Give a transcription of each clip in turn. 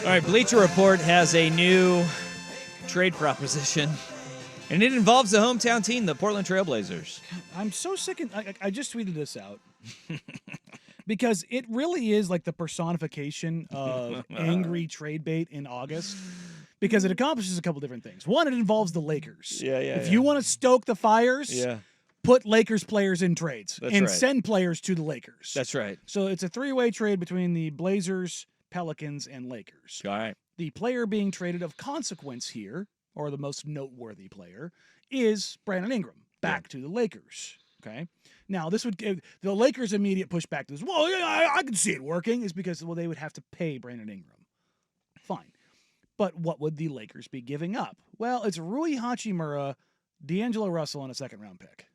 All right, Bleacher Report has a new trade proposition, and it involves the hometown team, the Portland Trailblazers. I'm so sick. I just tweeted this out because it really is like the personification of angry trade bait in August because it accomplishes a couple different things. One, it involves the Lakers. If you want to stoke the fires, put Lakers players in trades send players to the Lakers. That's right. So it's a three-way trade between the Blazers, Pelicans, and Lakers. All right. The player being traded of consequence here, or the most noteworthy player, is Brandon Ingram back to the Lakers. Okay. Now, this would give the Lakers immediate pushback to this. Well, yeah, I can see it working. Is because they would have to pay Brandon Ingram. Fine, but what would the Lakers be giving up? Well, it's Rui Hachimura, D'Angelo Russell, and a second-round pick.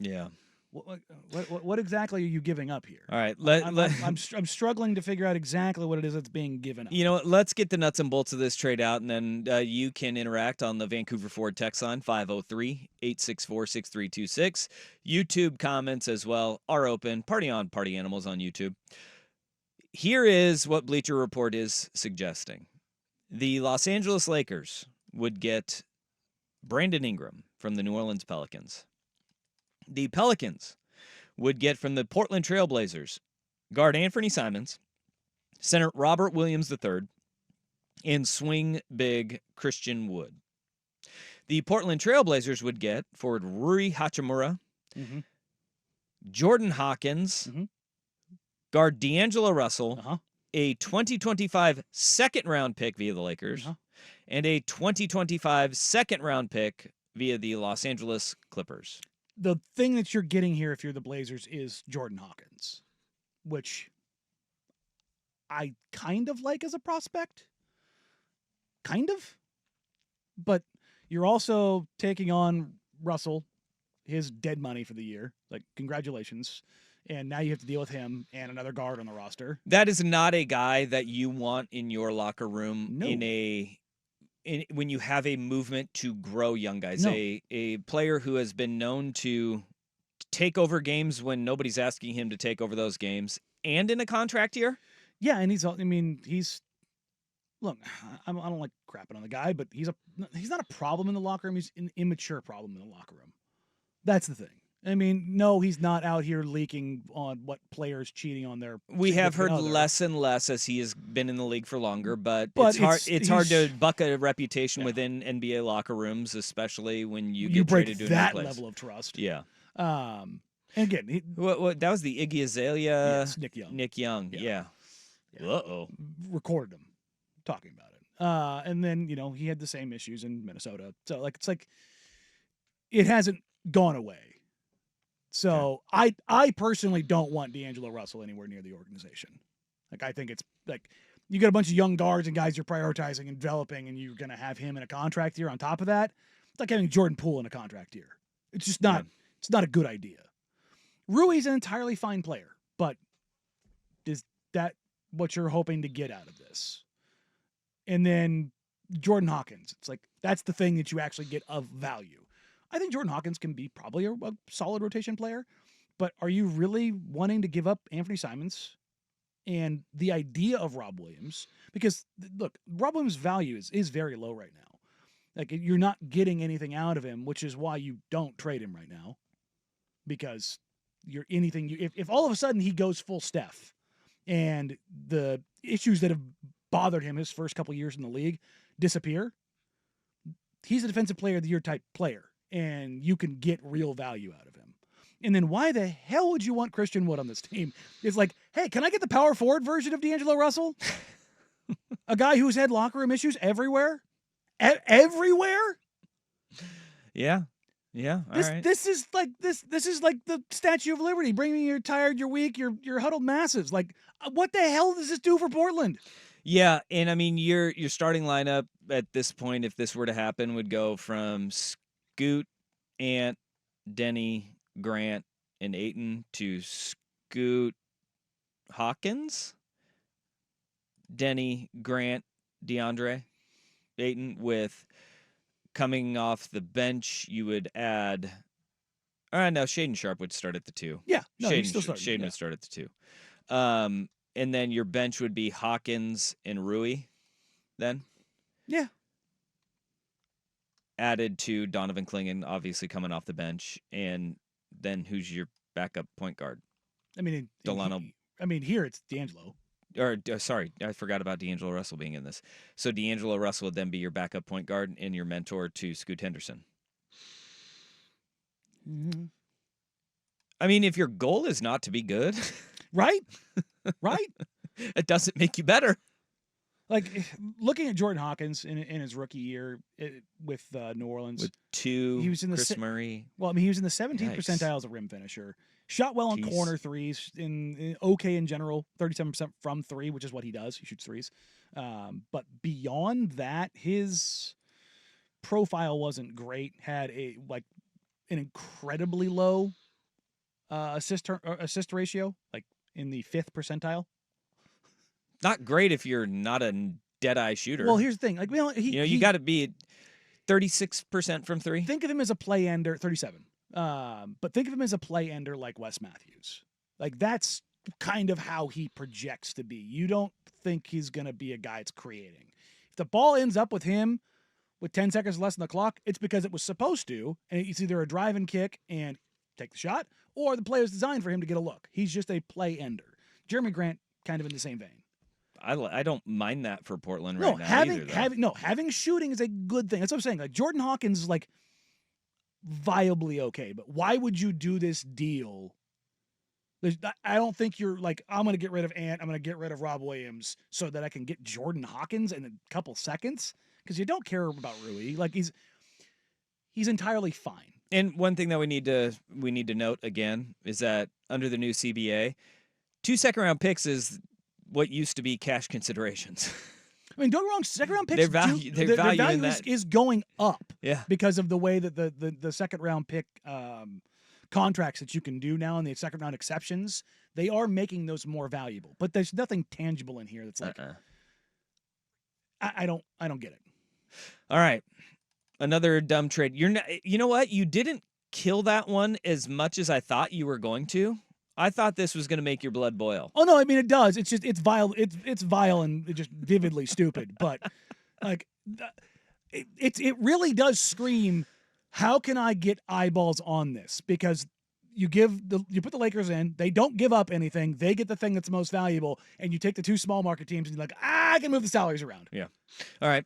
Yeah. What exactly are you giving up here? All right. I'm struggling to figure out exactly what it is that's being given up. You know what? Let's get the nuts and bolts of this trade out, and then you can interact on the Vancouver Ford text line, 503-864-6326. YouTube comments as well are open. Party on, Party Animals on YouTube. Here is what Bleacher Report is suggesting. The Los Angeles Lakers would get Brandon Ingram from the New Orleans Pelicans. The Pelicans would get from the Portland Trailblazers guard Anthony Simons, center Robert Williams III, and swing big Christian Wood. The Portland Trailblazers would get forward Rui Hachimura, Jordan Hawkins, guard D'Angelo Russell, a 2025 second-round pick via the Lakers, and a 2025 second-round pick via the Los Angeles Clippers. The thing that you're getting here if you're the Blazers is Jordan Hawkins, which I kind of like as a prospect. Kind of. But you're also taking on Russell, his dead money for the year. Like, congratulations. And now you have to deal with him and another guard on the roster. That is not a guy that you want in your locker room when you have a movement to grow young guys. No. A player who has been known to take over games when nobody's asking him to take over those games, and in a contract year. Yeah, and look, I don't like crapping on the guy, but he's not a problem in the locker room. He's an immature problem in the locker room. That's the thing. I mean, no, he's not out here leaking on what players cheating on their. We have heard less and less as he has been in the league for longer, but it's hard to buck a reputation within NBA locker rooms, especially when you break traded to that a new place. level of trust. Yeah. And again, that was the Iggy Azalea. Yes, Nick Young. Yeah. Uh-oh. Recorded him talking about it. And then, he had the same issues in Minnesota. So it's like it hasn't gone away. So I personally don't want D'Angelo Russell anywhere near the organization. Like, I think it's like you got a bunch of young guards and guys you're prioritizing and developing, and you're going to have him in a contract year on top of that. It's like having Jordan Poole in a contract year. It's just not. Yeah. It's not a good idea. Rui's an entirely fine player, but is that what you're hoping to get out of this? And then Jordan Hawkins. It's like that's the thing that you actually get of value. I think Jordan Hawkins can be probably a solid rotation player, but are you really wanting to give up Anthony Simons and the idea of Rob Williams? Because, look, Rob Williams' value is very low right now. Like, you're not getting anything out of him, which is why you don't trade him right now. Because if all of a sudden he goes full Steph and the issues that have bothered him his first couple years in the league disappear, he's a defensive player of the year type player. And you can get real value out of him. And then why the hell would you want Christian Wood on this team? It's like, hey, can I get the power forward version of D'Angelo Russell? A guy who's had locker room issues everywhere? Everywhere? Yeah. Yeah. This is like the Statue of Liberty. Bring me your tired, your weak, your huddled masses. Like, what the hell does this do for Portland? Yeah, and I mean your starting lineup at this point, if this were to happen, would go from Scoot, Ant, Denny, Grant, and Ayton to Scoot, Hawkins, Denny, Grant, DeAndre, Ayton. With coming off the bench, you would add. No, Shaden Sharp would start at the 2. Yeah, no, Shaden, he's still starting. Shaden would start at the 2. And then your bench would be Hawkins and Rui. then Yeah. added to Donovan Clingan, obviously coming off the bench, and then who's your backup point guard? I mean, Delano. Here it's D'Angelo. Or sorry, I forgot about D'Angelo Russell being in this. So D'Angelo Russell would then be your backup point guard and your mentor to Scoot Henderson. Mm-hmm. I mean, if your goal is not to be good, right, right, it doesn't make you better. Like looking at Jordan Hawkins in his rookie year with New Orleans, With two, he was in the Chris Murray. Well, I mean, he was in the 17th Yikes. percentile as a rim finisher. Shot well on Jeez. corner threes, in okay in general, 37% from three, which is what he does. He shoots threes. But beyond that, his profile wasn't great. Had an incredibly low assist ratio, like in the 5th percentile. Not great if you're not a dead eye shooter. Well, here's the thing. Like, you got to be 36% from three. Think of him as a play ender, 37. But think of him as a play ender like Wes Matthews. Like that's kind of how he projects to be. You don't think he's going to be a guy that's creating. If the ball ends up with him with 10 seconds less on the clock, it's because it was supposed to, and it's either a drive and kick and take the shot, or the play was designed for him to get a look. He's just a play ender. Jeremy Grant kind of in the same vein. I don't mind that for Portland right now. Having shooting is a good thing. That's what I'm saying. Like Jordan Hawkins is like viably okay, but why would you do this deal? I don't think you're like, I'm going to get rid of Ant, I'm going to get rid of Rob Williams so that I can get Jordan Hawkins in a couple seconds, because you don't care about Rui. Like he's entirely fine. And one thing that we need to note again is that under the new CBA, 2 second-round picks is what used to be cash considerations. I mean, don't get me wrong, second-round picks, their value is going up. Yeah. Because of the way that the second-round pick contracts that you can do now and the second-round exceptions, they are making those more valuable. But there's nothing tangible in here that's like, I don't get it. All right. Another dumb trade. You know what? You didn't kill that one as much as I thought you were going to. I thought this was going to make your blood boil. Oh no, I mean it does. It's just it's vile. It's vile and just vividly stupid. But like, it really does scream, how can I get eyeballs on this? Because you put the Lakers in, they don't give up anything, they get the thing that's most valuable, and you take the two small market teams and you're like, I can move the salaries around. Yeah. All right.